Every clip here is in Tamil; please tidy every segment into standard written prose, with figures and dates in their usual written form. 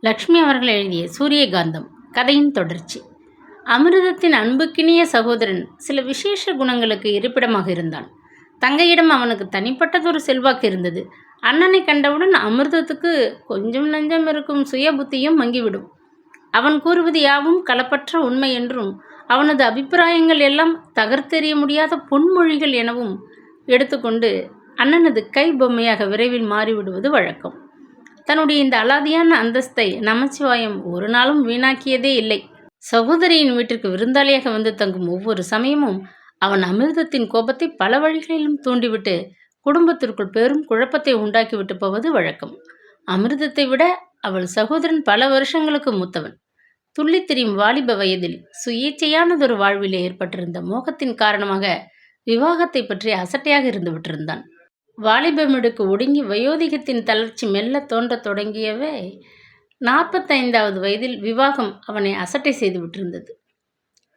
லக்ஷ்மி அவர்கள் எழுதிய சூரியகாந்தம் கதையின் தொடர்ச்சி. அமிர்தத்தின் அன்புக்கினிய சகோதரன் சில விசேஷ குணங்களுக்கு இருப்பிடமாக இருந்தான். தங்கையிடம் அவனுக்கு தனிப்பட்டதொரு செல்வாக்கு இருந்தது. அண்ணனை கண்டவுடன் அமிர்தத்துக்கு கொஞ்சம் நஞ்சம் இருக்கும் சுய புத்தியும் மங்கிவிடும். அவன் கூறுவது யாவும் களப்பற்ற உண்மை என்றும், அவனது அபிப்பிராயங்கள் எல்லாம் தகர்த்தெறிய முடியாத பொன்மொழிகள் எனவும் எடுத்துக்கொண்டு அண்ணனது கை பொம்மையாக விரைவில் மாறிவிடுவது வழக்கம். தன்னுடைய இந்த அலாதியான அந்தஸ்தை நமச்சிவாயம் ஒரு நாளும் வீணாக்கியதே இல்லை. சகோதரியின் வீட்டிற்கு விருந்தாளியாக வந்து தங்கும் ஒவ்வொரு சமயமும் அவன் அமிர்தத்தின் கோபத்தை பல வழிகளிலும் தூண்டிவிட்டு குடும்பத்திற்குள் பெரும் குழப்பத்தை உண்டாக்கிவிட்டு போவது வழக்கம். அமிர்தத்தை விட அவள் சகோதரன் பல வருஷங்களுக்கு மூத்தவன். துள்ளித் திரியும் வாலிப வயதில் சுயேச்சையானதொரு வாழ்வில் ஏற்பட்டிருந்த மோகத்தின் காரணமாக விவாகத்தை பற்றி அசட்டையாக இருந்து விட்டிருந்தான். வாலிபமிடுக்கு ஒடுங்கி வயோதிகத்தின் தளர்ச்சி மெல்ல தோன்றத் தொடங்கியவே 45வது வயதில் விவாகம் அவனை அசட்டை செய்து விட்டிருந்தது.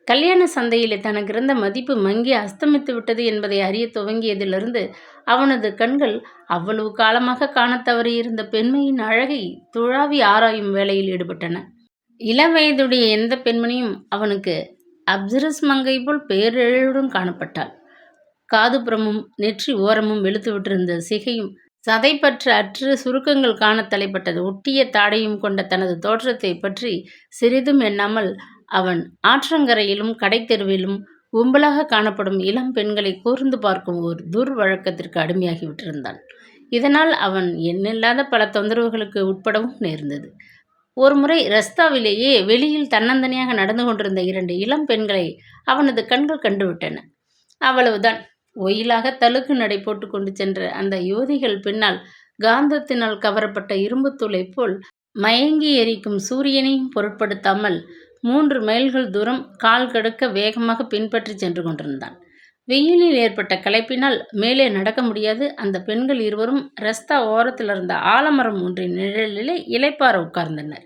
கல்யாண சந்தையிலே தனக்கு இருந்த மதிப்பு மங்கி அஸ்தமித்து விட்டது என்பதை அறிய துவங்கியதிலிருந்து அவனது கண்கள் அவ்வளவு காலமாக காணத் தவறியிருந்த பெண்மையின் அழகை துழாவி ஆராயும் வேலையில் ஈடுபட்டன. இளவயதுடைய எந்த பெண்மணியும் அவனுக்கு அப்சரஸ் மங்கை போல் பேரெழுடன் காணப்பட்டாள். காதுபுறமும் நெற்றி ஓரமும் வெளுத்து விட்டிருந்த சிகையும் சதைப்பற்று அற்று சுருக்கங்கள் காண தலைப்பட்டது ஒட்டிய தாடையும் கொண்ட தனது தோற்றத்தை பற்றி சிறிதும் எண்ணாமல் அவன் ஆற்றங்கரையிலும் கடைத்தெருவிலும் கும்பலாக காணப்படும் இளம் பெண்களை கூர்ந்து பார்க்கும் ஒரு துர்வழக்கத்திற்கு அடிமையாகி விட்டிருந்தான். இதனால் அவன் எண்ணில்லாத பல தொந்தரவுகளுக்கு உட்படவும் நேர்ந்தது. ஒரு முறை ரஸ்தாவிலேயே வெளியில் தன்னந்தனியாக நடந்து கொண்டிருந்த 2 இளம் பெண்களை அவனது கண்கள் கண்டுவிட்டன. அவ்வளவுதான். ஒயிலாக தழுக்கு நடை போட்டு கொண்டு சென்ற அந்த யுவதிகள் பின்னால் காந்தத்தினால் கவரப்பட்ட இரும்புத்தூளை போல் மயங்கி எரிக்கும் சூரியனையும் பொருட்படுத்தாமல் 3 மைல்கள் தூரம் கால் கடுக்க வேகமாக பின்பற்றி சென்று கொண்டிருந்தான். வெயிலில் ஏற்பட்ட களைப்பினால் மேலே நடக்க முடியாது அந்த பெண்கள் இருவரும் ரஸ்தா ஓரத்தில் இருந்த ஆலமரம் ஒன்றின் நிழலிலே இளைப்பார உட்கார்ந்தனர்.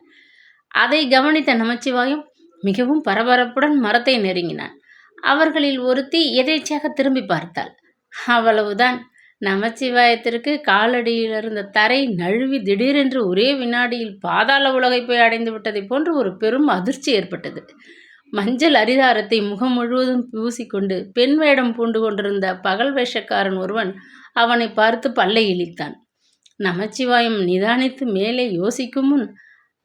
அதை கவனித்த நமச்சிவாயம் மிகவும் பரபரப்புடன் மரத்தை நெருங்கினான். அவர்களில் ஒருத்தி எதேச்சையாக திரும்பி பார்த்தாள். அவ்வளவுதான். நமச்சிவாயத்திற்கு காலடியில் இருந்த தரை நழுவி திடீரென்று ஒரே வினாடியில் பாதாள உலகை போய் அடைந்து விட்டதை போன்று ஒரு பெரும் அதிர்ச்சி ஏற்பட்டது. மஞ்சள் அரிதாரத்தை முகம் முழுவதும் பூசிக்கொண்டு பெண் வேடம் பூண்டு கொண்டிருந்த பகல் வேஷக்காரன் ஒருவன் அவனை பார்த்து பல்லை இழித்தான். நமச்சிவாயம் நிதானித்து மேலே யோசிக்கும் முன்,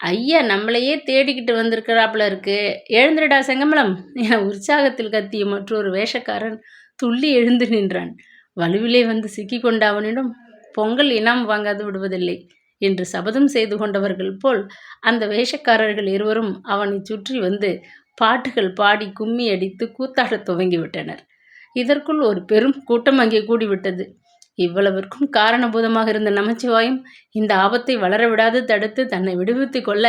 ஐயா நம்மளையே தேடிக்கிட்டு வந்திருக்கிறாப்புல இருக்கு, எழுந்துடா செங்கமலம் என உற்சாகத்தில் கத்திய மற்றொரு வேஷக்காரன் துள்ளி எழுந்து நின்றான். வலுவிலே வந்து சிக்கி கொண்ட அவனிடம் பொங்கல் இனாம் வாங்காது விடுவதில்லை என்று சபதம் செய்து கொண்டவர்கள் போல் அந்த வேஷக்காரர்கள் இருவரும் அவனை சுற்றி வந்து பாட்டுகள் பாடி கும்மி அடித்து கூத்தாடத் துவங்கிவிட்டனர். இதற்குள் ஒரு பெரும் கூட்டம் அங்கே கூடிவிட்டது. இவ்வளவிற்கும் காரணபூதமாக இருந்த நமச்சிவாயம் இந்த ஆபத்தை வளரவிடாது தடுத்து தன்னை விடுவித்து கொள்ள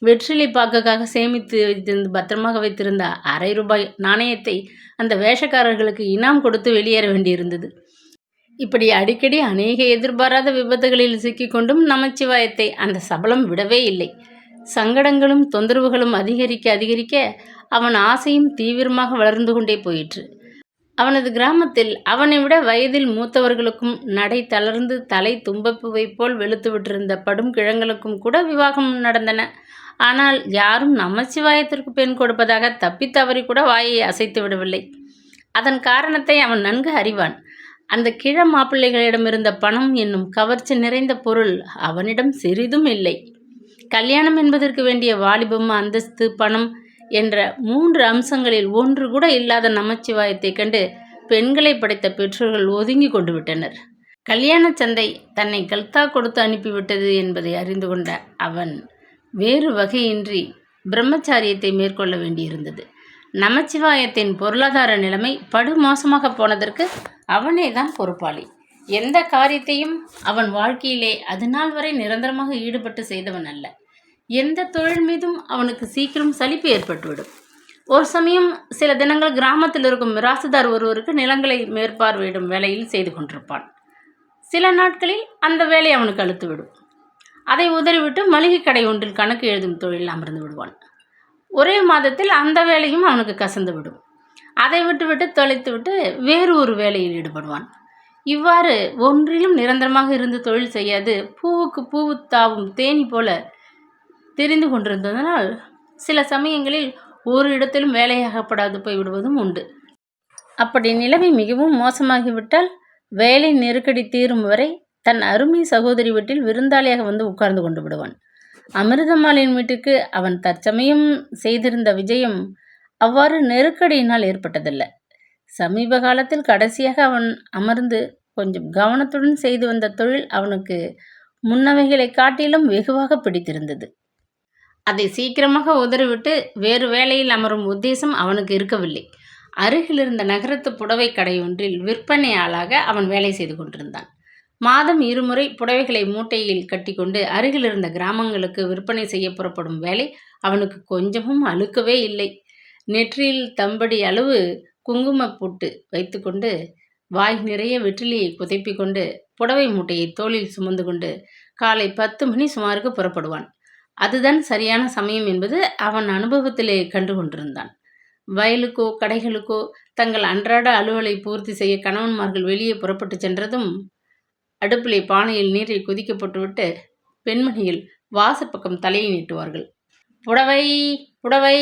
வெற்றிலை பாக்குக்காக சேமித்து வைத்திருந்து பத்திரமாக வைத்திருந்த ₹1/2 நாணயத்தை அந்த வேஷக்காரர்களுக்கு இனாம் கொடுத்து வெளியேற வேண்டியிருந்தது. இப்படி அடிக்கடி அநேக எதிர்பாராத விபத்துகளில் சிக்கிக்கொண்டும் நமச்சிவாயத்தை அந்த சபலம் விடவே இல்லை. சங்கடங்களும் தொந்தரவுகளும் அதிகரிக்க அதிகரிக்க அவன் ஆசையும் தீவிரமாக வளர்ந்து கொண்டே போயிற்று. அவனது கிராமத்தில் அவனை விட வயதில் மூத்தவர்களுக்கும் நடை தளர்ந்து தலை தும்பப்புவை போல் வெளுத்து விட்டிருந்த படும் கிழங்களுக்கும் கூட விவாகம் நடந்தன. ஆனால் யாரும் நமச்சிவாயத்திற்கு பெண் கொடுப்பதாக தப்பித்தவறி கூட வாயை அசைத்து விடவில்லை. அதன் காரணத்தை அவன் நன்கு அறிவான். அந்த கிழ மாப்பிள்ளைகளிடமிருந்த பணம் என்னும் கவர்ச்சி நிறைந்த பொருள் அவனிடம் சிறிதும் இல்லை. கல்யாணம் என்பதற்கு வேண்டிய வாலிபம், அந்தஸ்து, பணம் என்ற 3 அம்சங்களில் ஒன்று கூட இல்லாத நமச்சிவாயத்தை கண்டு பெண்களை படைத்த பெற்றோர்கள் ஒதுங்கி கொண்டு விட்டனர். கல்யாண சந்தை தன்னை கல்தா கொடுத்து அனுப்பிவிட்டது என்பதை அறிந்து கொண்ட அவன் வேறு வகையின்றி பிரம்மச்சாரியத்தை மேற்கொள்ள வேண்டியிருந்தது. நமச்சிவாயத்தின் பொருளாதார நிலைமை படுமோசமாக போனதற்கு அவனே தான் பொறுப்பாளி. எந்த காரியத்தையும் அவன் வாழ்க்கையிலே அதுநாள் வரை நிரந்தரமாக ஈடுபட்டு செய்தவன் அல்ல. எந்த தொழில் மீதும் அவனுக்கு சீக்கிரம் சலிப்பு ஏற்பட்டுவிடும். ஒரு சமயம் சில தினங்கள் கிராமத்தில் இருக்கும் மிராசுதார் ஒருவருக்கு நிலங்களை மேற்பார்வையிடும் வேலையில் செய்து கொண்டிருப்பான். சில நாட்களில் அந்த வேலை அவனுக்கு அழுத்துவிடும். அதை உதறிவிட்டு மளிகை கடை ஒன்றில் கணக்கு எழுதும் தொழில் அமர்ந்து விடுவான். ஒரே மாதத்தில் அந்த வேலையும் அவனுக்கு கசந்து விடும். அதை விட்டுவிட்டு தொலைத்துவிட்டு வேறு ஒரு வேலையில் ஈடுபடுவான். இவ்வாறு ஒன்றிலும் நிரந்தரமாக இருந்து தொழில் செய்யாது பூவுக்கு பூவு தாவும் தேனி போல தெரிந்து கொண்டிருந்ததனால் சில சமயங்களில் ஒரு இடத்திலும் வேலையாகப்படாது போய்விடுவதும் உண்டு. அப்படி நிலைமை மிகவும் மோசமாகிவிட்டால் வேலை நெருக்கடி தீரும் வரை தன் அருமை சகோதரி வீட்டில் விருந்தாளியாக வந்து உட்கார்ந்து கொண்டு விடுவான். அமிர்தம்மாளின் வீட்டுக்கு அவன் தற்சமயம் செய்திருந்த விஜயம் அவ்வாறு நெருக்கடியினால் ஏற்பட்டதல்ல. சமீப காலத்தில் கடைசியாக அவன் அமர்ந்து கொஞ்சம் கவனத்துடன் செய்து வந்த தொழில் அவனுக்கு முன்னவைகளை காட்டிலும் வெகுவாக பிடித்திருந்தது. அதை சீக்கிரமாக உதறிவிட்டு வேறு வேலையில் அமரும் உத்தேசம் அவனுக்கு இருக்கவில்லை. அருகிலிருந்த நகரத்து புடவை கடையொன்றில் விற்பனையாளாக அவன் வேலை செய்து கொண்டிருந்தான். மாதம் 2 முறை புடவைகளை மூட்டையில் கட்டிக்கொண்டு அருகிலிருந்த கிராமங்களுக்கு விற்பனை செய்ய புறப்படும் வேலை அவனுக்கு கொஞ்சமும் அலுக்கவே இல்லை. நெற்றியில் தம்படி அளவு குங்கும பொட்டு வைத்துக்கொண்டு வாய் நிறைய வெற்றிலையை குதைப்பிக்கொண்டு புடவை மூட்டையை தோளில் சுமந்து கொண்டு காலை 10 மணி சுமாருக்கு புறப்படுவான். அதுதான் சரியான சமயம் என்பது அவன் அனுபவத்திலே கண்டு கொண்டிருந்தான். வயலுக்கோ கடைகளுக்கோ தங்கள் அன்றாட அலுவலை பூர்த்தி செய்ய கணவன்மார்கள் வெளியே புறப்பட்டு சென்றதும் அடுப்பிலே பானையில் நீரை கொதிக்க போட்டுவிட்டு பெண்மணிகள் வாசப்பக்கம் தலையை நீட்டுவார்கள். புடவை புடவை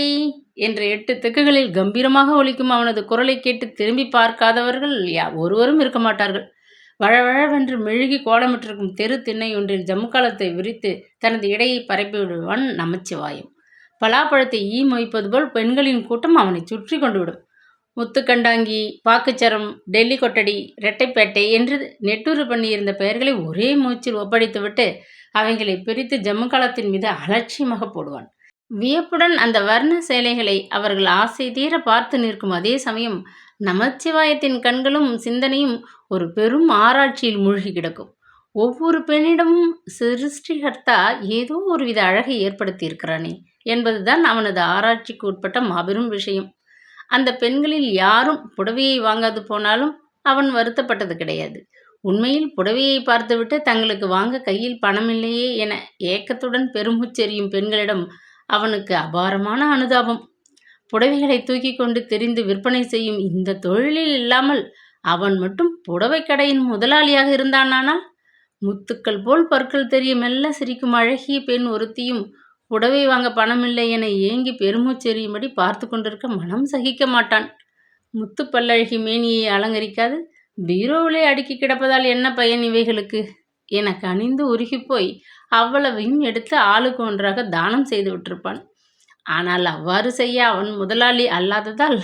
என்ற 8 திக்குகளில் கம்பீரமாக ஒலிக்கும் அவனது குரலை கேட்டு திரும்பி பார்க்காதவர்கள் ஒருவரும் இருக்க மாட்டார்கள். வழவழவென்று மெழுகி கோலமிட்டிருக்கும் தெரு திண்ணை ஒன்றில் ஜம்முக்காலத்தை விரித்து தனது இடையை பரப்பி விடுவான் நமச்சிவாயம். பலாப்பழத்தை ஈ மொய்ப்பது போல் பெண்களின் கூட்டம் அவனை சுற்றி கொண்டு விடும். முத்துக்கண்டாங்கி, பாக்குச்சரம், டெல்லி கொட்டடி, ரெட்டைப்பேட்டை என்று நெட்டூறு பண்ணியிருந்த பெயர்களை ஒரே மூச்சில் ஒப்படைத்துவிட்டு அவைகளை பிரித்து ஜம்முக்காலத்தின் மீது அலட்சியமாக போடுவான். வியப்புடன் அந்த வர்ண சேலைகளை அவர்கள் ஆசை தீர பார்த்து நிற்கும் அதே சமயம் நமச்சிவாயத்தின் கண்களும் சிந்தனையும் ஒரு பெரும் ஆராய்ச்சியில் மூழ்கி கிடக்கும். ஒவ்வொரு பெண்ணிடமும் சிருஷ்டிகர்த்தா ஏதோ ஒருவித அழகை ஏற்படுத்தி இருக்கிறானே என்பதுதான் அவனது ஆராய்ச்சிக்கு உட்பட்ட மாபெரும் விஷயம். அந்த பெண்களில் யாரும் புடவையை வாங்காது போனாலும் அவன் வருத்தப்பட்டது கிடையாது. உண்மையில் புடவையை பார்த்துவிட்டு தங்களுக்கு வாங்க கையில் பணமில்லையே என ஏக்கத்துடன் பெருமூச்செறியும் பெண்களிடம் அவனுக்கு அபாரமான அனுதாபம். புடவைகளை தூக்கி கொண்டு தெரிந்து விற்பனை செய்யும் இந்த தொழிலில் இல்லாமல் அவன் மட்டும் புடவை கடையின் முதலாளியாக இருந்தானானால் முத்துக்கள் போல் பற்கள் தெரிய மெல்ல சிரிக்கும் அழகிய பெண் ஒருத்தியும் புடவை வாங்க பணமில்லை என ஏங்கி பெருமூச்செறியும்படி பார்த்து கொண்டிருக்க மனம் சகிக்க மாட்டான். முத்து பல்லழகி மேனியை அலங்கரிக்காது பீரோவிலே அடுக்கி கிடப்பதால் என்ன பயன் இவைகளுக்கு என கனிந்து உருகிப்போய் அவ்வளவையும் எடுத்து ஆளுக்கு ஒன்றாக தானம் செய்து விட்டிருப்பான். ஆனால் அவ்வாறு செய்ய அவன் முதலாளி அல்லாததால்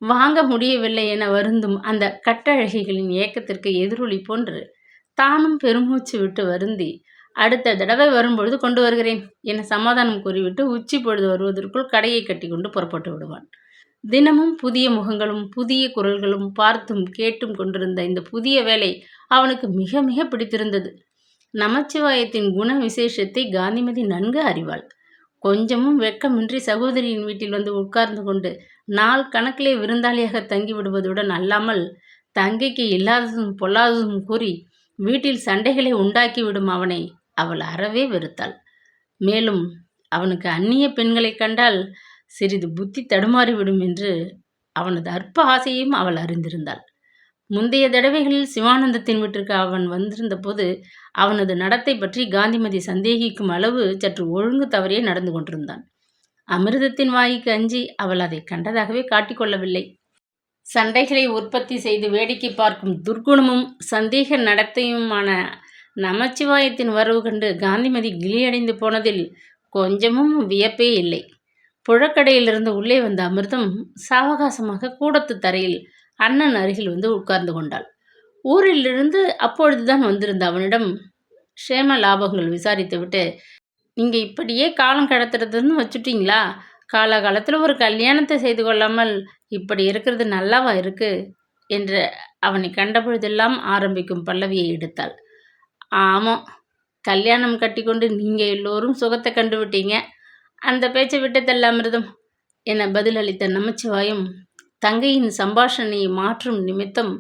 வாங்க முடியவில்லை என வருந்தும் அந்த கட்டழகிகளின் ஏக்கத்திற்கு எதிரொலி போன்று தானும் பெருமூச்சு விட்டு வருந்தி அடுத்த தடவை வரும்பொழுது கொண்டு வருகிறேன் என சமாதானம் கூறிவிட்டு உச்சி பொழுது வருவதற்குள் கடையை கட்டி கொண்டு புறப்பட்டு விடுவான். தினமும் புதிய முகங்களும் புதிய குரல்களும் பார்த்தும் கேட்டும் கொண்டிருந்த இந்த புதிய வேலை அவனுக்கு மிக மிக பிடித்திருந்தது. நமச்சிவாயத்தின் குண விசேஷத்தை காந்திமதி நன்கு அறிவாள். கொஞ்சமும் வெட்கமின்றி சகோதரியின் வீட்டில் வந்து உட்கார்ந்து கொண்டு நாள் கணக்கிலே விருந்தாளியாக தங்கி விடுவதுடன் அல்லாமல் தங்கைக்கு இல்லாததும் பொல்லாததும் கூறி வீட்டில் சண்டைகளை உண்டாக்கிவிடும் அவனை அவள் அறவே வெறுத்தாள். மேலும் அவனுக்கு அந்நிய பெண்களை கண்டால் சிறிது புத்தி தடுமாறிவிடும் என்று அவனது அற்ப ஆசையையும் அவள் அறிந்திருந்தாள். முந்தைய தடவைகளில் சிவானந்தத்தின் வீட்டிற்கு அவன் வந்திருந்த போது அவனது நடத்தை பற்றி காந்திமதி சந்தேகிக்கும் அளவு சற்று ஒழுங்கு தவறியே நடந்து கொண்டிருந்தான். அமிர்தத்தின் வாய்க்கு அஞ்சி அவள் அதை கண்டதாகவே காட்டிக்கொள்ளவில்லை. சண்டைகளை உற்பத்தி செய்து வேடிக்கை பார்க்கும் துர்க்குணமும் சந்தேக நடத்தையுமான நமச்சிவாயத்தின் வரவு கண்டு காந்திமதி கிளியடைந்து போனதில் கொஞ்சமும் வியப்பே இல்லை. புழக்கடையிலிருந்து உள்ளே வந்த அமிர்தம் சாவகாசமாக கூடத்து தரையில் அண்ணன் அருகில் வந்து உட்கார்ந்து கொண்டாள். ஊரிலிருந்து அப்பொழுதுதான் வந்திருந்த அவனிடம் க்ஷேம லாபங்கள் விசாரித்துவிட்டு, நீங்கள் இப்படியே காலம் கடத்துறதுன்னு வச்சுட்டிங்களா? காலகாலத்தில் ஒரு கல்யாணத்தை செய்து கொள்ளாமல் இப்படி இருக்கிறது நல்லாவா இருக்கு என்று அவனை கண்டபொழுதெல்லாம் ஆரம்பிக்கும் பல்லவியை எடுத்தாள். ஆமாம், கல்யாணம் கட்டி கொண்டு நீங்கள் எல்லோரும் சுகத்தை கண்டுவிட்டீங்க, அந்த பேச்சை விட்டதல்ல அமிர்தம் என பதிலளித்த நமச்சிவாயம் தங்கையின் சம்பாஷணையை மாற்றும் நிமித்தம்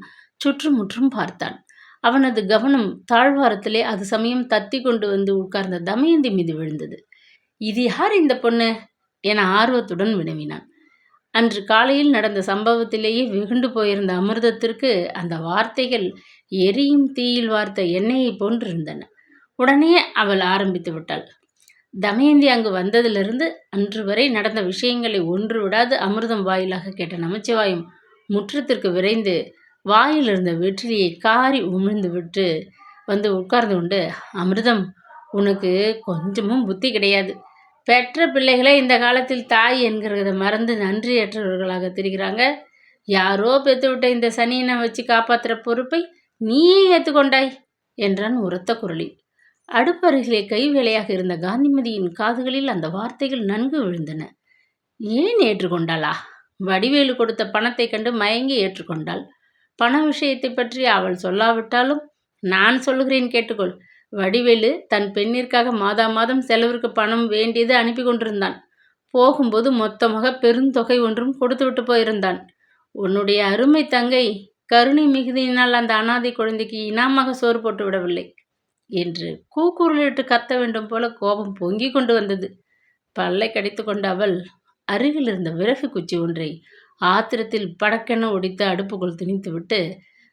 சுற்றுமுற்றும் பார்த்தான். அவனது கவனம் தாழ்வாரத்திலே அது சமயம் தத்தி கொண்டு வந்து உட்கார்ந்த தமயந்தி மீது விழுந்தது. இது யார் இந்த பொண்ணு என ஆர்வத்துடன் வினவினான். அன்று காலையில் நடந்த சம்பவத்திலேயே வெகுண்டு போயிருந்த அமிர்தத்திற்கு அந்த வார்த்தைகள் எரியும் தீயில் வார்த்த எண்ணெயை போன்றிருந்தன. உடனே அவள் ஆரம்பித்து விட்டாள். தமயந்தி அங்கு வந்ததிலிருந்து அன்று வரை நடந்த விஷயங்களை ஒன்று விடாது அமிர்தம் வாயிலாக கேட்ட நமச்சிவாயம் முற்றத்திற்கு விரைந்து வாயில் இருந்த வெற்றிலையை காரி உமிழ்ந்து விட்டு வந்து உட்கார்ந்து கொண்டு, அமிர்தம், உனக்கு கொஞ்சமும் புத்தி கிடையாது. பெற்ற பிள்ளைகளே இந்த காலத்தில் தாய் என்கிறத மறந்து நன்றியற்றவர்களாக திரிகிறாங்க. யாரோ பெற்றுவிட்ட இந்த சனியனை வச்சு காப்பாற்றுற பொறுப்பை நீயே ஏற்றுக்கொண்டாய் என்றான் உரத்த குரலில். அடுப்பருகிலே கை வேலையாக இருந்த காந்திமதியின் காதுகளில் அந்த வார்த்தைகள் நன்கு விழுந்தன. ஏன் ஏற்றுக்கொண்டாளா? வடிவேலு கொடுத்த பணத்தை கண்டு மயங்கி ஏற்றுக்கொண்டாள். பண விஷயத்தை பற்றி அவள் சொல்லாவிட்டாலும் நான் சொல்லுகிறேன் கேட்டுக்கொள். வடிவேலு தன் பெண்ணிற்காக மாதா மாதம் செலவிற்கு பணம் வேண்டியது அனுப்பி கொண்டிருந்தான். போகும்போது மொத்தமாக பெருந்தொகை ஒன்றும் கொடுத்து விட்டு போயிருந்தான். உன்னுடைய அருமை தங்கை கருணை மிகுதியினால் அந்த அனாதை குழந்தைக்கு இனாமாக சோறு போட்டு விடவில்லை என்று கூக்குரலிட்டு கத்த வேண்டும் போல கோபம் பொங்கி கொண்டு வந்தது. பல்லை கடித்து கொண்ட அவள் அருகில் இருந்த விறகு குச்சி ஒன்றை ஆத்திரத்தில் படக்கென ஒடித்து அடுப்புக்குள் திணித்துவிட்டு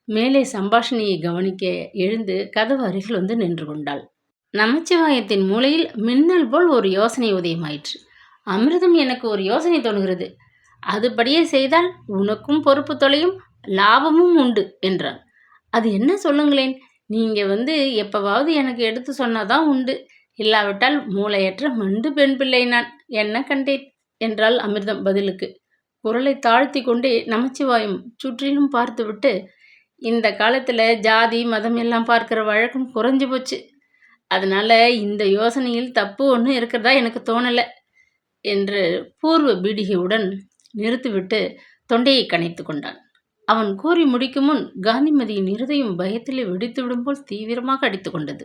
மேலே சம்பாஷணையை கவனிக்க எழுந்து கதவு அருகில் வந்து நின்று கொண்டாள். நமச்சிவாயத்தின் மூலையில் மின்னல் போல் ஒரு யோசனை உதயமாயிற்று. அமிர்தம், எனக்கு ஒரு யோசனை தோணுகிறது. அதுபடியே செய்தால் உனக்கும் பொறுப்பு தொலையும், லாபமும் உண்டு என்றான். அது என்ன சொல்லுங்களேன். நீங்கள் எப்பவாவது எனக்கு எடுத்து சொன்னாதான் உண்டு. இல்லாவிட்டால் மூளையற்ற மண்டு பெண் பிள்ளை நான் என்ன கண்டேன் என்றாள் அமிர்தம் பதிலுக்கு. குரலை தாழ்த்தி கொண்டே நமச்சிவாயம் சுற்றிலும் பார்த்துவிட்டு, இந்த காலத்தில் ஜாதி மதம் எல்லாம் பார்க்குற வழக்கம் குறைஞ்சி போச்சு. அதனால் இந்த யோசனையில் தப்பு ஒன்றும் இருக்கிறதா எனக்கு தோணலை என்று பூர்வ பீடிகையுடன் நிறுத்திவிட்டு தொண்டையை கனைத்து கொண்டான். அவன் கூறி முடிக்கும் முன் காந்திமதியின் இருதயம் பயத்திலே வெடித்துவிடும் போல் தீவிரமாக அடித்து கொண்டது.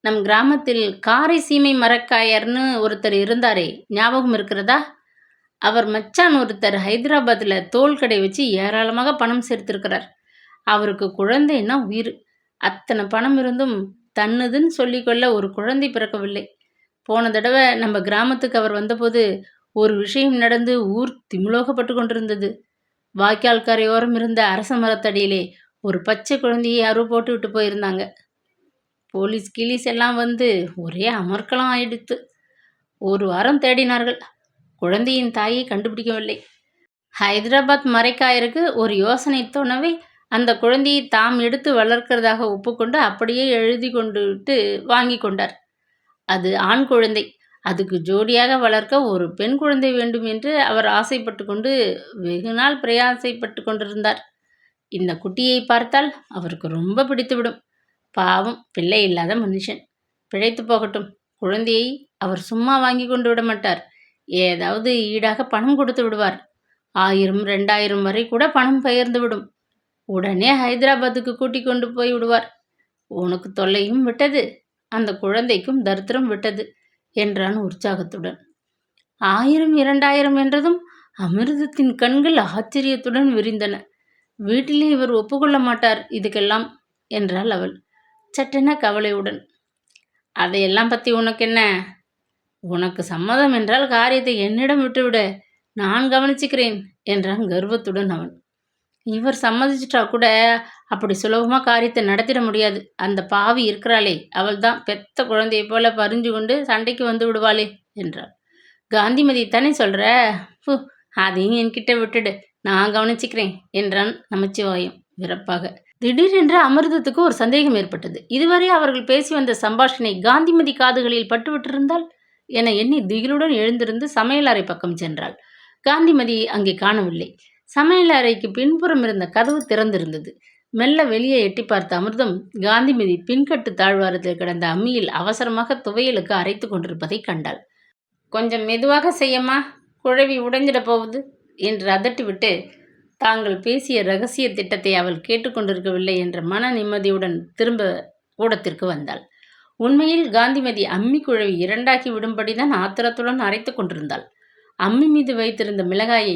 நம் கிராமத்தில் காரை சீமை மரக்காயர்னு ஒருத்தர் இருந்தாரே, ஞாபகம் இருக்கிறதா? அவர் மச்சான் ஒருத்தர் ஹைதராபாத்தில் தோல் கடை வச்சு ஏராளமாக பணம் சேர்த்திருக்கிறார். அவருக்கு குழந்தைன்னா உயிர். அத்தனை பணம் இருந்தும் தன்னுதுன்னு சொல்லிக்கொள்ள ஒரு குழந்தை பிறக்கவில்லை. போன தடவை நம்ம கிராமத்துக்கு அவர் வந்தபோது ஒரு விஷயம் நடந்து ஊர் திமிலோகப்பட்டு கொண்டிருந்தது. வாய்க்கால் கரையோரம் இருந்த அரச மரத்தடியிலே ஒரு பச்சை குழந்தையை யாரோ போட்டு விட்டு போயிருந்தாங்க. போலீஸ் கீலீஸ் எல்லாம் வந்து ஒரே அமர்க்கலாம் ஆயிடுத்து. ஒரு வாரம் தேடினார்கள். குழந்தையின் தாயை கண்டுபிடிக்கவில்லை. ஹைதராபாத் மரைக்காயருக்கு ஒரு யோசனை தோணவே அந்த குழந்தையை தாம் எடுத்து வளர்க்கிறதாக ஒப்புக்கொண்டு அப்படியே எழுதி கொண்டுட்டு வாங்கி கொண்டார். அது ஆண் குழந்தை. அதுக்கு ஜோடியாக வளர்க்க ஒரு பெண் குழந்தை வேண்டும் என்று அவர் ஆசைப்பட்டு கொண்டு வெகு நாள் பிரயாசைப்பட்டு கொண்டிருந்தார். இந்த குட்டியை பார்த்தால் அவருக்கு ரொம்ப பிடித்துவிடும். பாவம், பிள்ளை இல்லாத மனுஷன். பிழைத்து போகட்டும். குழந்தையை அவர் சும்மா வாங்கி கொண்டு விட மாட்டார். ஏதாவது ஈடாக பணம் கொடுத்து விடுவார். 1000 2000 வரை கூட பணம் பகிர்ந்து விடும். உடனே ஹைதராபாத்துக்கு கூட்டி கொண்டு போய் விடுவார். உனக்கு தொல்லையும் விட்டது, அந்த குழந்தைக்கும் தரித்திரம் விட்டது என்றான் உற்சாகத்துடன். 1000 2000 என்றதும் அமிர்தத்தின் கண்கள் ஆச்சரியத்துடன் விரிந்தன. வீட்டிலே இவர் ஒப்புக்கொள்ள மாட்டார் இதுக்கெல்லாம் என்றாள் அவள் சட்டென கவலையுடன். அதையெல்லாம் பற்றி உனக்கு என்ன? உனக்கு சம்மதம் என்றால் காரியத்தை என்னிடம் விட்டுவிட, நான் கவனிச்சுக்கிறேன் என்றான் கர்வத்துடன் அவன். இவர் சம்மதிச்சிட்டா கூட அப்படி சுலபமாக காரியத்தை நடத்திட முடியாது. அந்த பாவி இருக்கிறாளே, அவள் தான் பெத்த குழந்தையை போல பறிஞ்சு கொண்டு சண்டைக்கு வந்து விடுவாளே என்றாள். காந்திமதி தானே சொல்கிற? அதையும் என்கிட்ட விட்டுடு, நான் கவனிச்சுக்கிறேன் என்றான் நமச்சிவாயம் விரப்பாக. திடீரென்று அமிர்தத்துக்கு ஒரு சந்தேகம் ஏற்பட்டது. இதுவரை அவர்கள் பேசி வந்த சம்பாஷணை காந்திமதி காதுகளில் பட்டுவிட்டிருந்தால் என எண்ணி திகிலுடன் எழுந்திருந்து சமையலறை பக்கம் சென்றாள். காந்திமதி அங்கே காணவில்லை. சமையலறைக்கு பின்புறம் இருந்த கதவு திறந்திருந்தது. மெல்ல வெளியே எட்டி பார்த்த அமிர்தம் காந்திமதி பின்கட்டு தாழ்வாரத்தில் கிடந்த அம்மியில் அவசரமாக துவையலுக்கு அரைத்து கொண்டிருப்பதை கண்டாள். கொஞ்சம் மெதுவாக செய்யம்மா, குழவி உடைஞ்சிட போகுது என்று அதட்டிவிட்டு தாங்கள் பேசிய ரகசிய திட்டத்தை அவள் கேட்டுக்கொண்டிருக்கவில்லை என்ற மன நிம்மதியுடன் திரும்ப கூடத்திற்கு வந்தாள். உண்மையில் காந்திமதி அம்மி குழவி இரண்டாக்கி விடும்படிதான் ஆத்திரத்துடன் அரைத்து கொண்டிருந்தாள். அம்மி மீது வைத்திருந்த மிளகாயை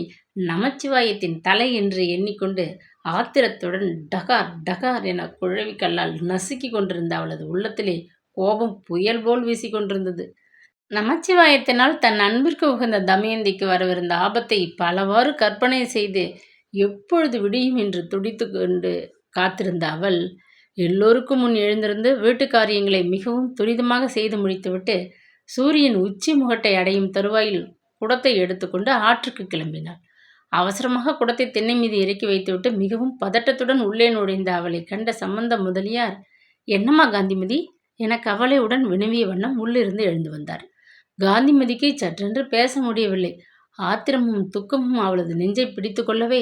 நமச்சிவாயத்தின் தலை என்று எண்ணிக்கொண்டு ஆத்திரத்துடன் டகார் டகார் என குழவி கல்லால் நசுக்கி கொண்டிருந்த அவளது உள்ளத்திலே கோபம் புயல் போல் வீசிக்கொண்டிருந்தது. நமச்சிவாயத்தினால் தன் அன்பிற்கு உகந்த தமயந்திக்கு வரவிருந்த ஆபத்தை பலவாறு கற்பனை செய்து எப்பொழுது விடியும் என்று துடித்து கொண்டு காத்திருந்த அவள் எல்லோருக்கும் முன் எழுந்திருந்து வீட்டு காரியங்களை மிகவும் துரிதமாக செய்து முடித்துவிட்டு சூரியன் உச்சி முகட்டை அடையும் தருவாயில் குடத்தை எடுத்துக்கொண்டு ஆற்றுக்கு கிளம்பினாள். அவசரமாக குடத்தை தென்னை மீது இறக்கி வைத்துவிட்டு மிகவும் பதட்டத்துடன் உள்ளே நுழைந்த அவளை கண்ட சம்பந்த முதலியார், என்னம்மா காந்திமதி என கவலையுடன் வினவிய வண்ணம் உள்ளிருந்து எழுந்து வந்தார். காந்திமதிக்கு சற்றென்று பேச முடியவில்லை. ஆத்திரமும் துக்கமும் அவளது நெஞ்சை பிடித்து கொள்ளவே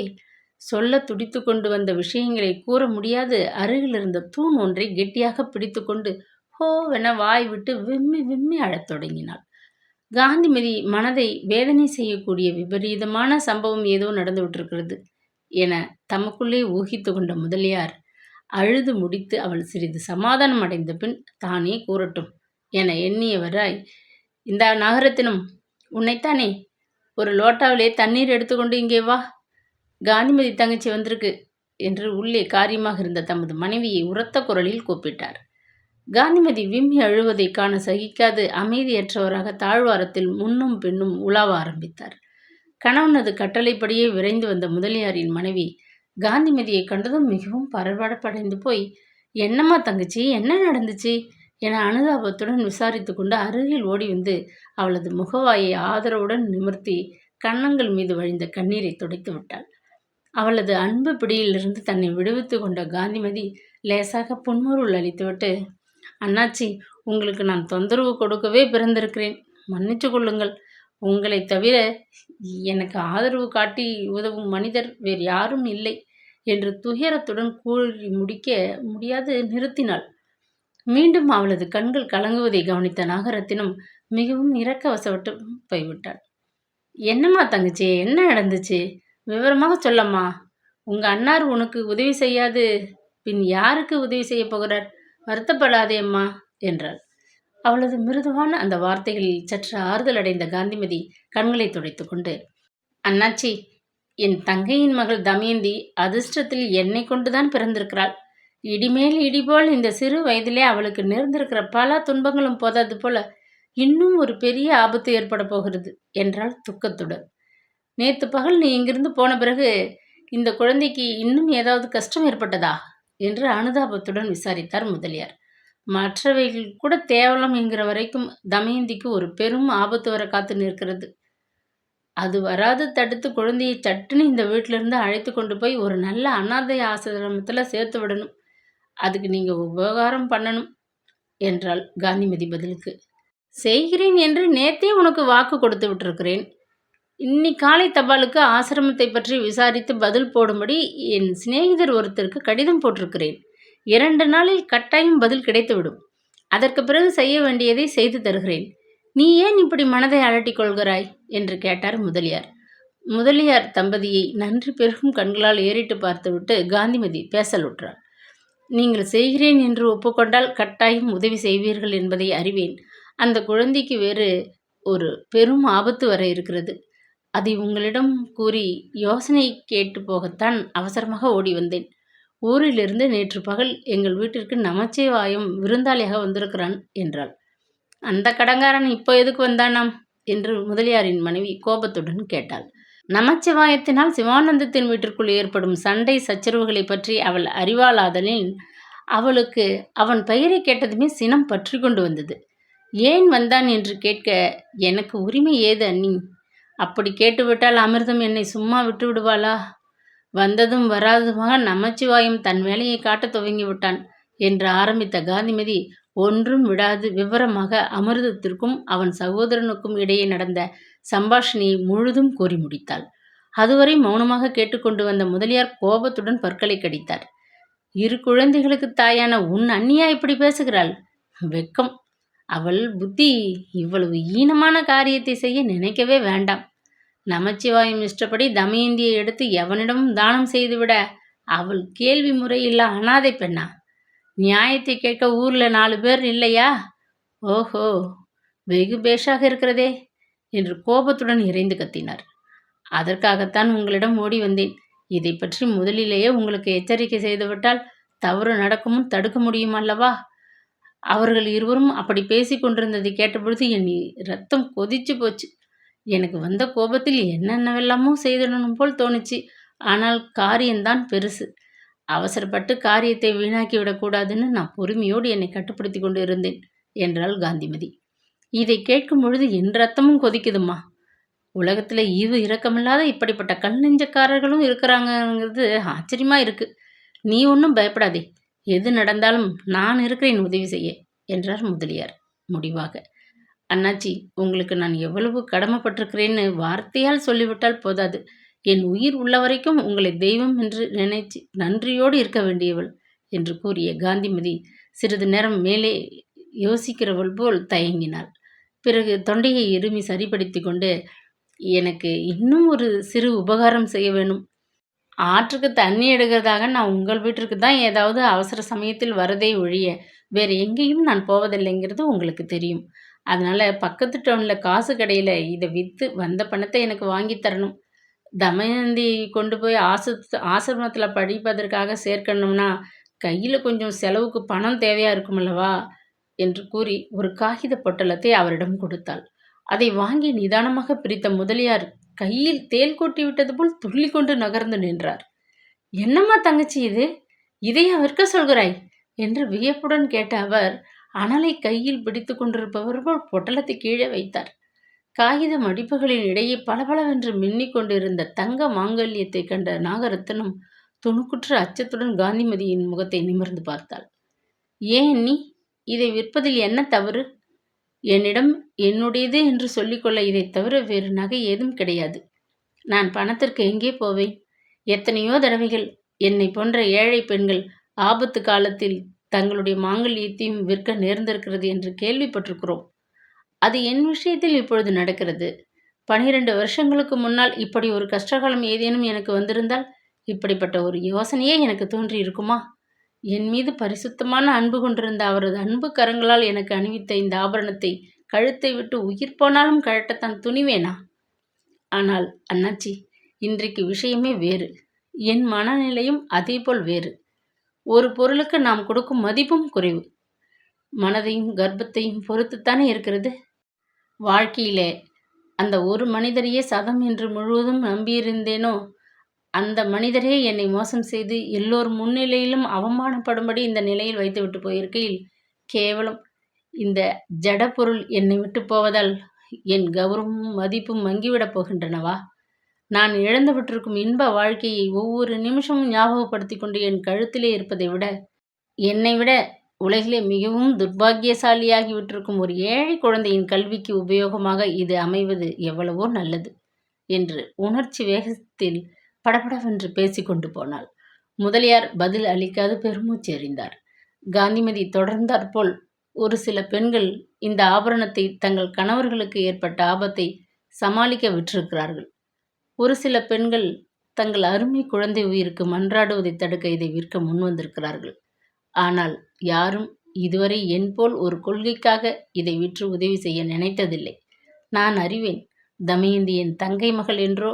சொல்ல துடித்து கொண்டு வந்த விஷயங்களை கூற முடியாது அருகில் இருந்த தூண் ஒன்றை கெட்டியாக பிடித்து கொண்டு ஹோவென வாய் விட்டு விம்மி விம்மி அழத் தொடங்கினாள். காந்திமதி மனதை வேதனை செய்யக்கூடிய விபரீதமான சம்பவம் ஏதோ நடந்து விட்டிருக்கிறது என தமக்குள்ளே ஊகித்து கொண்ட முதலியார் அழுது முடித்து அவள் சிறிது சமாதானம் அடைந்த பின் தானே கூறட்டும் என எண்ணியவராய், இந்த நகரத்தினும் உன்னைத்தானே, ஒரு லோட்டாவிலே தண்ணீர் எடுத்துக்கொண்டு இங்கே வா, காந்திமதி தங்கச்சி வந்திருக்கு என்று உள்ளே காரியமாக இருந்த தமது மனைவியை உரத்த குரலில் கூப்பிட்டார். காந்திமதி விம்மி அழுவதை காண சகிக்காது அமைதியற்றவராக தாழ்வாரத்தில் முன்னும் பின்னும் உலாவ ஆரம்பித்தார். கணவனது கட்டளைப்படியே விரைந்து வந்த முதலியாரின் மனைவி காந்திமதியை கண்டதும் மிகவும் பரபரப்படைந்து போய், என்னம்மா தங்கச்சி, என்ன நடந்துச்சு என அனுதாபத்துடன் விசாரித்து கொண்டு அருகில் ஓடி வந்து அவளது முகவாயை ஆதரவுடன் நிமிர்த்தி கன்னங்கள் மீது வழிந்த கண்ணீரை துடைத்து விட்டாள். அவளது அன்பு பிடியிலிருந்து தன்னை விடுவித்து கொண்ட காந்திமதி லேசாக புன்முறுவல் அளித்துவிட்டு, அண்ணாச்சி, உங்களுக்கு நான் தொந்தரவு கொடுக்கவே பிறந்திருக்கிறேன், மன்னிச்சு கொள்ளுங்கள். உங்களை தவிர எனக்கு ஆதரவு காட்டி உதவும் மனிதர் வேறு யாரும் இல்லை என்று துயரத்துடன் கூறி முடிக்க முடியாது நிறுத்தினாள். மீண்டும் அவளது கண்கள் கலங்குவதை கவனித்த நாகரத்தினம் மிகவும் இரக்கவசப்பட்டு போய்விட்டாள். என்னம்மா தங்கச்சி, என்ன நடந்துச்சு, விவரமாக சொல்லம்மா. உங்கள் அண்ணார் உனக்கு உதவி செய்யாது பின் யாருக்கு உதவி செய்ய போகிறார், வருத்தப்படாதே அம்மா என்றாள். அவளது மிருதுவான அந்த வார்த்தைகளில் சற்று ஆறுதல் அடைந்த காந்திமதி கண்களை துடைத்து கொண்டு, அண்ணாச்சி, என் தங்கையின் மகள் தமயந்தி அதிர்ஷ்டத்தில் என்னை கொண்டுதான் பிறந்திருக்கிறாள். இடிமேல் இடிபோல் இந்த சிறு வயதிலே அவளுக்கு நேர்ந்திருக்கிற பல துன்பங்களும் போதாது போல இன்னும் ஒரு பெரிய ஆபத்து ஏற்பட போகிறது என்றாள் துக்கத்துடன். நேற்று பகல் நீ இங்கிருந்து போன பிறகு இந்த குழந்தைக்கு இன்னும் ஏதாவது கஷ்டம் ஏற்பட்டதா என்று அனுதாபத்துடன் விசாரித்தார் முதலியார். மற்றவைகள் கூட தேவலாம் என்கிற வரைக்கும் தமயந்திக்கு ஒரு பெரும் ஆபத்து வர காத்து நிற்கிறது. அது வராது தடுத்து குழந்தையை சட்டுன்னு இந்த வீட்டிலிருந்து அழைத்து கொண்டு போய் ஒரு நல்ல அனாதை ஆசிரமத்தில் சேர்த்து விடணும். அதுக்கு நீங்கள் உபகாரம் பண்ணணும் என்றாள் காந்திமதி பதிலுக்கு. செய்கிறேன் என்று நேத்தே உனக்கு வாக்கு கொடுத்து விட்டிருக்கிறேன். இன்னைக்கு காலை தபாலுக்கு ஆசிரமத்தை பற்றி விசாரித்து பதில் போடும்படி என் சிநேகிதர் ஒருத்தருக்கு கடிதம் போட்டிருக்கிறேன். 2 நாளில் கட்டாயம் பதில் கிடைத்துவிடும். அதற்கு பிறகு செய்ய வேண்டியதை செய்து தருகிறேன். நீ ஏன் இப்படி மனதை அலட்டிக் கொள்கிறாய் என்று கேட்டார் முதலியார். முதலியார் தம்பதியை நன்றி பெருகும் கண்களால் ஏறிட்டு பார்த்துவிட்டு காந்திமதி பேசலுற்றார். நீங்கள் செய்கிறேன் என்று ஒப்புக்கொண்டால் கட்டாயம் உதவி செய்வீர்கள் என்பதை அறிவேன். அந்த குழந்தைக்கு வேறு ஒரு பெரும் ஆபத்து வர இருக்கிறது. அதை உங்களிடம் கூறி யோசனை கேட்டு போகத்தான் அவசரமாக ஓடி வந்தேன். ஊரிலிருந்து நேற்று பகல் எங்கள் வீட்டிற்கு நமச்சிவாயம் விருந்தாளியாக வந்திருக்கிறான் என்றாள். அந்த கடங்காரன் இப்போ எதுக்கு வந்தானாம் என்று முதலியாரின் மனைவி கோபத்துடன் கேட்டாள். நமச்சிவாயத்தினால் சிவானந்தத்தின் வீட்டிற்குள் ஏற்படும் சண்டை சச்சரவுகளை பற்றி அவள் அறிவாளாதலின் அவளுக்கு அவன் பெயரை கேட்டதுமே சினம் பற்றி கொண்டு வந்தது. ஏன் வந்தான் என்று கேட்க எனக்கு உரிமை ஏது அண்ணி? அப்படி கேட்டுவிட்டால் அமிர்தம் என்னை சும்மா விட்டு விடுவாளா? வந்ததும் வராதுமாக நமச்சிவாயம் தன் வேலையை காட்டத் துவங்கி விட்டான் என்று ஆரம்பித்த காந்திமதி ஒன்றும் விடாது விவரமாக அமிர்தத்திற்கும் அவன் சகோதரனுக்கும் இடையே நடந்த சம்பாஷணையை முழுதும் கூறி முடித்தாள். அதுவரை மௌனமாக கேட்டுக்கொண்டு வந்த முதலியார் கோபத்துடன் பற்களை கடித்தார். 2 குழந்தைகளுக்கு தாயான உன் அண்ணியா இப்படி பேசுகிறாள்? வெக்கம்! அவள் புத்தி இவ்வளவு ஈனமான காரியத்தை செய்ய நினைக்கவே வேண்டாம். நமச்சிவாயம் இஷ்டப்படி தமயந்தியை எடுத்து எவனிடமும் தானம் செய்துவிட அவள் கேள்வி முறையில்லா அனாதை பெண்ணா? நியாயத்தை கேட்க ஊரில் 4 பேர் இல்லையா? ஓஹோ, வெகு பேஷாக இருக்கிறதே என்று கோபத்துடன் இறைந்து கத்தினார். அதற்காகத்தான் உங்களிடம் ஓடி வந்தேன். இதை பற்றி முதலிலேயே உங்களுக்கு எச்சரிக்கை செய்துவிட்டால் தவறு நடக்குமுன் தடுக்க முடியும் அல்லவா? அவர்கள் இருவரும் அப்படி பேசி கொண்டிருந்ததை கேட்டபொழுது என் ரத்தம் கொதிச்சு போச்சு. எனக்கு வந்த கோபத்தில் என்னென்னவெல்லாமோ செய்திடணும் போல் தோணுச்சு. ஆனால் காரியம்தான் பெருசு. அவசரப்பட்டு காரியத்தை வீணாக்கி விடக்கூடாதுன்னு நான் பொறுமையோடு என்னை கட்டுப்படுத்தி கொண்டு இருந்தேன் என்றாள் காந்திமதி. இதை கேட்கும் பொழுது என் ரத்தமும் கொதிக்குதும்மா. உலகத்துல ஈவு இரக்கமில்லாத இப்படிப்பட்ட கல் நெஞ்சக்காரர்களும் இருக்கிறாங்கங்கிறது ஆச்சரியமா இருக்கு. நீ ஒன்றும் பயப்படாதே. எது நடந்தாலும் நான் இருக்கிறேன் உதவி செய்ய என்றார் முதலியார் முடிவாக. அண்ணாச்சி, உங்களுக்கு நான் எவ்வளவு கடமைப்பட்டிருக்கிறேன்னு வார்த்தையால் சொல்லிவிட்டால் போதாது. என் உயிர் உள்ள வரைக்கும் உங்களை தெய்வம் என்று நினைச்சு நன்றியோடு இருக்க வேண்டியவள் என்று கூறிய காந்திமதி சிறிது நேரம் மேலே யோசிக்கிறவள் போல் தயங்கினாள். பிறகு தொண்டையை இருமி சரிப்படுத்தி கொண்டு, எனக்கு இன்னும் ஒரு சிறு உபகாரம் செய்ய வேணும். ஆற்றுக்கு தண்ணி எடுக்கிறதாக நான் உங்கள் வீட்டிற்கு தான் ஏதாவது அவசர சமயத்தில் வரதே ஒழிய வேறு எங்கேயும் நான் போவதில்லைங்கிறது உங்களுக்கு தெரியும். அதனால் பக்கத்து டவுனில் காசு கடையில் இதை விற்று வந்த பணத்தை எனக்கு வாங்கி தரணும். தமயந்தி கொண்டு போய் ஆசிரமத்தில் படிப்பதற்காக சேர்க்கணும்னா கையில் கொஞ்சம் செலவுக்கு பணம் தேவையாக இருக்குமல்லவா என்று கூறி ஒரு காகித பொட்டலத்தை அவரிடம் கொடுத்தாள். அதை வாங்கி நிதானமாக பிரித்த முதலியார் கையில் தேல் கொட்டி விட்டது போல் துள்ளி கொண்டு நகர்ந்து நின்றார். என்னம்மா தங்கச்சி இது? இதையா விற்க சொல்கிறாய் என்று வியப்புடன் கேட்ட அவர் அனலை கையில் பிடித்து கொண்டிருப்பவர் போல் பொட்டலத்தை கீழே வைத்தார். காகித மடிப்புகளின் இடையே பளபளவென்று மின்னிக் கொண்டிருந்த தங்க மாங்கல்யத்தை கண்ட நாகரத்னம் துணுக்குற்ற அச்சத்துடன் காந்திமதியின் முகத்தை நிமிர்ந்து பார்த்தாள். ஏன் நீ இதை விற்பதில் என்ன தவறு? என்னிடம் என்னுடையது என்று சொல்லிக்கொள்ள இதை தவிர வேறு நகை ஏதும் கிடையாது. நான் பணத்திற்கு எங்கே போவேன்? எத்தனையோ தடவைகள் என்னை போன்ற ஏழை பெண்கள் ஆபத்து காலத்தில் தங்களுடைய மாங்கல்யத்தையும் விற்க நேர்ந்திருக்கிறது என்று கேள்விப்பட்டிருக்கிறோம். அது என் விஷயத்தில் இப்பொழுது நடக்கிறது. 12 வருஷங்களுக்கு முன்னால் இப்படி ஒரு கஷ்டகாலம் ஏதேனும் எனக்கு வந்திருந்தால் இப்படிப்பட்ட ஒரு யோசனையே எனக்கு தோன்றி இருக்குமா? என் மீது பரிசுத்தமான அன்பு கொண்டிருந்த அவரது அன்பு கரங்களால் எனக்கு அணிவித்த இந்த ஆபரணத்தை கழுத்தை விட்டு உயிர் போனாலும் கழட்டத்தான் துணிவேனா? ஆனால் அண்ணாச்சி, இன்றைக்கு விஷயமே வேறு. என் மனநிலையும் அதேபோல் வேறு. ஒரு பொருளுக்கு நாம் கொடுக்கும் மதிப்பும் குறைவு. மனதையும் கர்ப்பத்தையும் பொறுத்துத்தானே இருக்கிறது. வாழ்க்கையிலே அந்த ஒரு மனிதரையே சதம் என்று முழுவதும் நம்பியிருந்தேனோ அந்த மனிதரே என்னை மோசம் செய்து எல்லோர் முன்னிலையிலும் அவமானப்படும்படி இந்த நிலையில் வைத்துவிட்டு போயிருக்கையில் கேவலம் இந்த ஜட பொருள் என்னை விட்டு போவதால் என் கௌரவமும் மதிப்பும் மங்கிவிடப் போகின்றனவா? நான் இழந்துவிட்டிருக்கும் இன்ப வாழ்க்கையை ஒவ்வொரு நிமிஷமும் ஞாபகப்படுத்தி கொண்டு என் கழுத்திலே இருப்பதை விட என்னை விட உலகிலே மிகவும் துர்பாக்கியசாலியாகி விட்டிருக்கும் ஒரு ஏழை குழந்தையின் கல்விக்கு உபயோகமாக இது அமைவது எவ்வளவோ நல்லது என்று உணர்ச்சி வேகத்தில் படபடவென்று பேசிக்கொண்டு போனாள். முதலியார் பதில் அளிக்காது பெருமூச்சு எறிந்தார். காந்திமதி தொடர்ந்தாற்போல், ஒரு சில பெண்கள் இந்த ஆபரணத்தை தங்கள் கணவர்களுக்கு ஏற்பட்ட ஆபத்தை சமாளிக்க விற்றிருக்கிறார்கள். ஒரு சில பெண்கள் தங்கள் அருமை குழந்தை உயிருக்கு மன்றாடுவதை தடுக்க இதை விற்க முன்வந்திருக்கிறார்கள். ஆனால் யாரும் இதுவரை என் போல் ஒரு கொள்கைக்காக இதை விற்று உதவி செய்ய நினைத்ததில்லை. நான் அறிவேன். தமயந்தி என் தங்கை மகள் என்றோ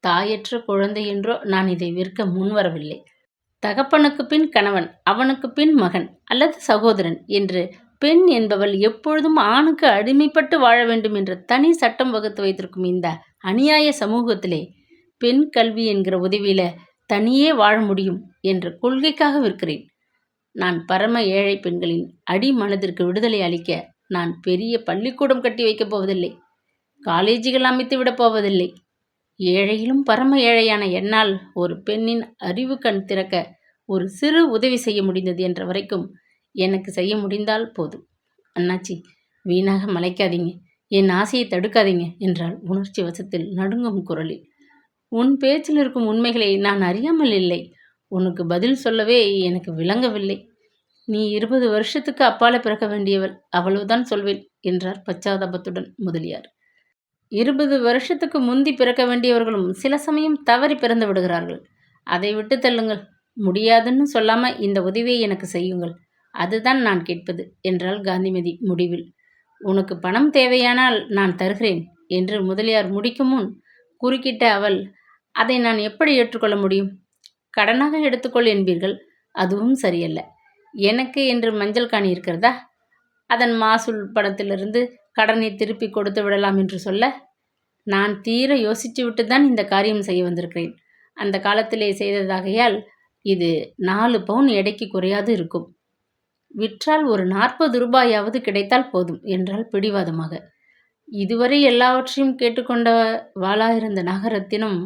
தாயற்ற குழந்தை என்றோ நான் இதை விற்க முன்வரவில்லை. தகப்பனுக்கு பின் கணவன், அவனுக்கு பின் மகன் அல்லது சகோதரன் என்று பெண் என்பவள் எப்பொழுதும் ஆணுக்கு அடிமைப்பட்டு வாழ வேண்டும் என்ற தனி சட்டம் வகுத்து வைத்திருக்கும் இந்த அநியாய சமூகத்திலே பெண் கல்வி என்கிற உதவியில தனியே வாழ முடியும் என்ற கொள்கைக்காக விற்கிறேன். நான் பரம ஏழை பெண்களின் அடி மனதிற்கு விடுதலை அளிக்க நான் பெரிய பள்ளிக்கூடம் கட்டி வைக்கப் போவதில்லை. காலேஜுகள் அமைத்து விடப் போவதில்லை. ஏழையிலும் பரம ஏழையான என்னால் ஒரு பெண்ணின் அறிவு கண் திறக்க ஒரு சிறு உதவி செய்ய முடிந்தது என்ற வரைக்கும் எனக்கு செய்ய முடிந்தால் போதும். அண்ணாச்சி, வீணாக மலைக்காதீங்க, என் ஆசையை தடுக்காதீங்க என்றாள் உணர்ச்சி வசத்தில் நடுங்கும் குரலில். உன் பேச்சில் இருக்கும் உண்மைகளை நான் அறியாமல் இல்லை. உனக்கு பதில் சொல்லவே எனக்கு விளங்கவில்லை. நீ 20 வருஷத்துக்கு அப்பால பிறக்க வேண்டியவள், அவ்வளவுதான் சொல்வேன் என்றார் பச்சாதாபத்துடன் முதலியார். 20 வருஷத்துக்கு முந்தி பிறக்க வேண்டியவர்களும் சில சமயம் தவறி பிறந்து விடுகிறார்கள். அதை விட்டு தள்ளுங்கள். முடியாதுன்னு சொல்லாமல் இந்த உதவியை எனக்கு செய்யுங்கள். அதுதான் நான் கேட்பது என்றாள் காந்திமதி முடிவில். உனக்கு பணம் தேவையானால் நான் தருகிறேன் என்று முதலியார் முடிக்கும் முன் குறுக்கிட்ட அவள், அதை நான் எப்படி ஏற்றுக்கொள்ள முடியும்? கடனாக எடுத்துக்கொள் என்பீர்கள், அதுவும் சரியல்ல. எனக்கு என்று மஞ்சள் காணி இருக்கிறதா? அதன் மாசூல் பணத்திலிருந்து கடனை திருப்பி கொடுத்து விடலாம் என்று சொல்ல, நான் தீர யோசித்து விட்டு தான் இந்த காரியம் செய்ய வந்திருக்கிறேன். அந்த காலத்திலே செய்ததாகையால் இது 4 பவுன் எடைக்கு குறையாது இருக்கும். விற்றால் ஒரு 40 ரூபாயாவது கிடைத்தால் போதும் என்றாள் பிடிவாதமாக. இதுவரை எல்லாவற்றையும் கேட்டுக்கொண்ட வாளாயிருந்த நாகரத்தினம்,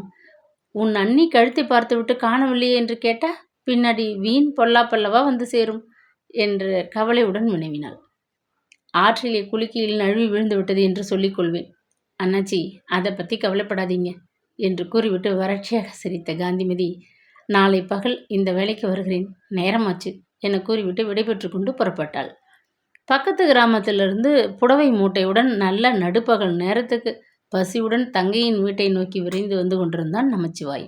உன் அண்ணி கழுத்தை பார்த்துவிட்டு காணவில்லையே என்று கேட்டா பின்னாடி வீண் பொல்லாப்பல்லவா வந்து சேரும் என்று கவலையுடன் வினவினாள். ஆற்றிலே குலுக்கியில் நழுவி விழுந்து விட்டது என்று சொல்லிக் கொள்வேன். அண்ணாச்சி, அதை பற்றி கவலைப்படாதீங்க என்று கூறிவிட்டு வறட்சியாக சிரித்த காந்திமதி, நாளை பகல் இந்த வேலைக்கு வருகிறேன், நேரமாச்சு என கூறிவிட்டு விடைபெற்று கொண்டு புறப்பட்டாள். பக்கத்து கிராமத்திலிருந்து புடவை மூட்டையுடன் நல்ல நடுப்பகல் நேரத்துக்கு பசியுடன் தங்கையின் வீட்டை நோக்கி விரைந்து வந்து கொண்டிருந்தான் நமச்சிவாய்.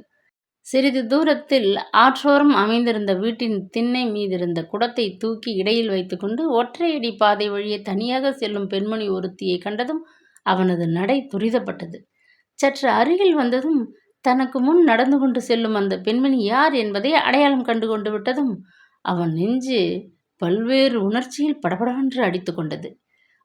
சிறிது தூரத்தில் ஆற்றோரம் அமைந்திருந்த வீட்டின் திண்ணை மீதிருந்த குடத்தை தூக்கி இடையில் வைத்துக்கொண்டு ஒற்றையடி பாதை வழியே தனியாக செல்லும் பெண்மணி ஒருத்தியை கண்டதும் அவனது நடை துரிதப்பட்டது. சற்று அருகில் வந்ததும் தனக்கு முன் நடந்து கொண்டு செல்லும் அந்த பெண்மணி யார் என்பதை அடையாளம் கண்டு கொண்டு விட்டதும் அவன் நெஞ்சு பல்வேறு உணர்ச்சியில் படபடவென்று அடித்து கொண்டது.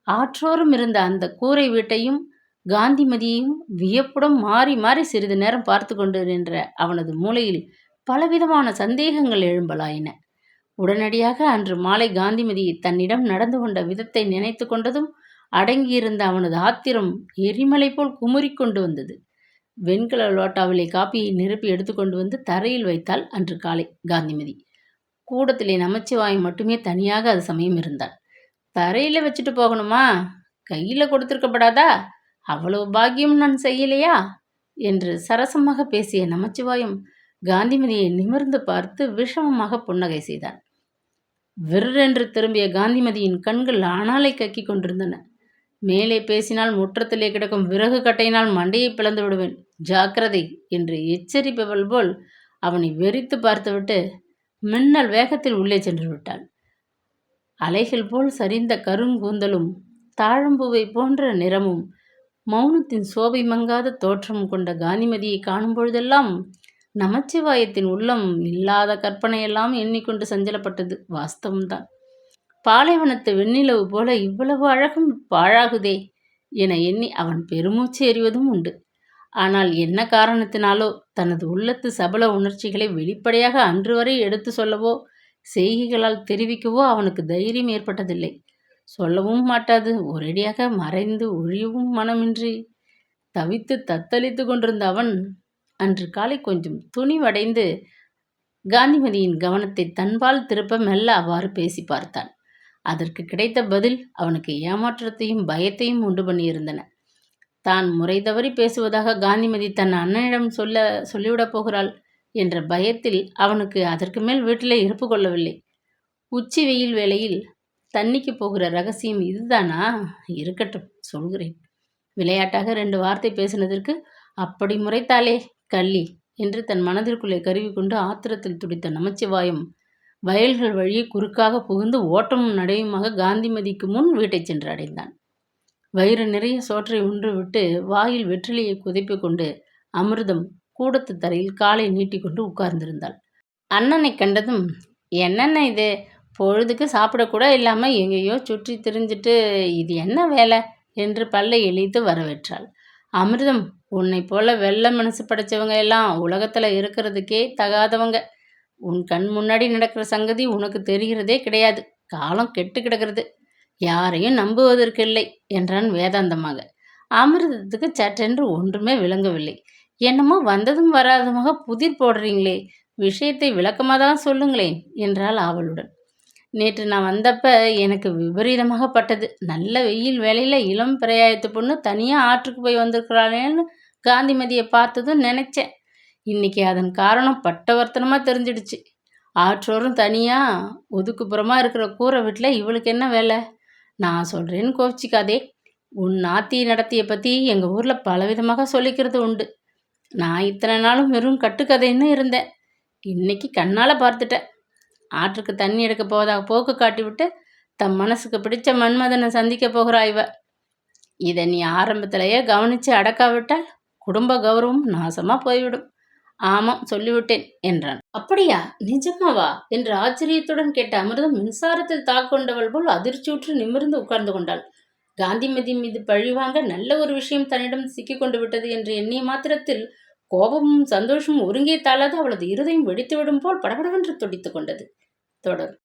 ஆற்றோரம் இருந்த அந்த கூரை வீட்டையும் காந்திமதியையும் வியப்புடன் மாறி மாறி சிறிது நேரம் பார்த்து கொண்டு நின்ற அவனது மூளையில் பலவிதமான சந்தேகங்கள் எழும்பலாயின. உடனடியாக அன்று மாலை காந்திமதி தன்னிடம் நடந்து கொண்ட விதத்தை நினைத்து கொண்டதும் அடங்கியிருந்த அவனது ஆத்திரம் எரிமலை போல் குமுறிக்கொண்டு வந்தது. வெண்கல லோட்டாவிலே காப்பியை நிரப்பி எடுத்துக்கொண்டு வந்து தரையில் வைத்தாள் அன்று காலை காந்திமதி. கூடத்திலே நமச்சிவாய் மட்டுமே தனியாக அது சமயம் இருந்தான். தரையில் வச்சுட்டு போகணுமா? கையில் கொடுத்திருக்கப்படாதா? அவ்வளவு பாக்கியம் நான் செய்யலையா என்று சரசமாக பேசிய நமச்சிவாயம் காந்திமதியை நிமிர்ந்து பார்த்து விஷமமாக புன்னகை செய்தான். விற்றென்று திரும்பிய காந்திமதியின் கண்கள் அனாலை கக்கி கொண்டிருந்தன. மேலே பேசினால் முற்றத்திலே கிடக்கும் விறகு கட்டையினால் மண்டையை பிளந்து விடுவேன், ஜாக்கிரதை என்று எச்சரிப்பவள் போல் அவனை வெறித்து பார்த்துவிட்டு மின்னல் வேகத்தில் உள்ளே சென்று விட்டாள். அலைகள் போல் சரிந்த கருங்கூந்தலும் தாழம்பூவை போன்ற நிறமும் மௌனத்தின் சோபை மங்காத தோற்றம் கொண்ட காந்திமதியை காணும் பொழுதெல்லாம் நமச்சிவாயத்தின் உள்ளம் இல்லாத கற்பனையெல்லாம் எண்ணிக்கொண்டு சஞ்சலப்பட்டது. வாஸ்தவம்தான். பாலைவனத்து வெண்ணிலவு போல இவ்வளவு அழகும் பாழாகுதே என எண்ணி அவன் பெருமூச்சு எறிவதும் உண்டு. ஆனால் என்ன காரணத்தினாலோ தனது உள்ளத்து சபல உணர்ச்சிகளை வெளிப்படையாக அன்று வரை எடுத்து சொல்லவோ செய்கைகளால் தெரிவிக்கவோ அவனுக்கு தைரியம் ஏற்பட்டதில்லை. சொல்லவும் மாட்டாது. ஒரேடியாக மறைந்து ஒழியவும் மனமின்றி தவித்து தத்தளித்து கொண்டிருந்த அவன் அன்று காலை கொஞ்சம் துணிவடைந்து காந்திமதியின் கவனத்தை தன்பால் திருப்ப மெல்ல அவ்வாறு பேசி பார்த்தான். அதற்கு கிடைத்த பதில் அவனுக்கு ஏமாற்றத்தையும் பயத்தையும் உண்டு பண்ணியிருந்தன. தான் முறை தவறி பேசுவதாக காந்திமதி தன் அண்ணனிடம் சொல்லிவிடப் போகிறாள் என்ற பயத்தில் அவனுக்கு அதற்கு மேல் வீட்டிலே இருப்பு கொள்ளவில்லை. உச்சி வெயில் வேளையில் தண்ணிக்கு போகிற ரகசியம் இதுதானா? இருக்கட்டும், சொல்கிறேன். விளையாட்டாக 2 வார்த்தை பேசினதற்கு அப்படி முறைத்தாளே கள்ளி என்று தன் மனதிற்குள்ளே கருவிக்கொண்டு ஆத்திரத்தில் துடித்த நமச்சிவாயம் வயல்கள் வழியே குறுக்காக புகுந்து ஓட்டமும் நடையுமாக காந்திமதிக்கு முன் வீட்டை சென்று அடைந்தான். வயிறு நிறைய சோற்றை உண்டு விட்டு வாயில் வெற்றிலையை குதைப்பு கொண்டு அமிர்தம் கூடத்து தரையில் காலை நீட்டிக்கொண்டு உட்கார்ந்திருந்தாள். அண்ணனை கண்டதும், என்னென்ன இது, பொழுதுக்கு சாப்பிடக்கூட இல்லாமல் எங்கேயோ சுற்றி திரிஞ்சிட்டு இது என்ன வேலை என்று பல்லை எழித்து வரவேற்றாள். அமிர்தம், உன்னை போல வெள்ளை மனசு படைச்சவங்க எல்லாம் உலகத்தில் இருக்கிறதுக்கே தகாதவங்க. உன் கண் முன்னாடி நடக்கிற சங்கதி உனக்கு தெரிகிறதே கிடையாது. காலம் கெட்டு கிடக்கிறது. யாரையும் நம்புவதற்கு இல்லை என்றான் வேதாந்தமாக. அமிர்தத்துக்கு சற்றென்று ஒன்றுமே விளங்கவில்லை. என்னமோ வந்ததும் வராதமாக புதிர் போடுறீங்களே, விஷயத்தை விளக்கமாக தான் சொல்லுங்களேன் என்றாள் ஆவலுடன். நேற்று நான் வந்தப்ப எனக்கு விபரீதமாக பட்டது. நல்ல வெயில் வேலையில் இளம் பிரயாயத்து பொண்ணு தனியாக ஆற்றுக்கு போய் வந்திருக்கிறாளேன்னு காந்திமதியை பார்த்ததும் நினச்சேன். இன்னைக்கு அதன் காரணம் பட்டவர்த்தனமாக தெரிஞ்சிடுச்சு. ஆற்றோரும் தனியாக ஒதுக்குப்புறமாக இருக்கிற கூரை வீட்டில் இவளுக்கு என்ன வேலை? நான் சொல்கிறேன்னு கோச்சிக்காதே. உன் நாத்தி நடத்தியை பற்றி எங்கள் ஊரில் பலவிதமாக சொல்லிக்கிறது உண்டு. நான் இத்தனை நாளும் வெறும் கட்டுக்கதைன்னு இருந்தேன். இன்னைக்கு கண்ணால் பார்த்துட்டேன். ஆற்றுக்கு தண்ணி எடுக்க போவதாக போக்கு காட்டிவிட்டு தம் மனசுக்கு பிடிச்ச மன்மதனை சந்திக்க போகிறா இவ. இதை நீ ஆரம்பத்திலேயே கவனித்து அடக்காவிட்டால் குடும்ப கௌரவம் நாசமாக போய்விடும். ஆமாம், சொல்லிவிட்டேன் என்றான். அப்படியா, நிஜமாவா என்று ஆச்சரியத்துடன் கேட்ட அமிர்தம் மின்சாரத்தில் தாக்கொண்டவள் போல் அதிர்ச்சியுற்று நிமிர்ந்து உட்கார்ந்து கொண்டாள். காந்திமதி மீது பழிவாங்க நல்ல ஒரு விஷயம் தன்னிடம் சிக்கிக்கொண்டு விட்டது என்று எண்ணிய மாத்திரத்தில் கோபமும் சந்தோஷமும் ஒருங்கே தாளாது அவளது இருதயம் வெடித்துவிடும் போல் படபடவென்று துடித்து கொண்டது. தொடரும்.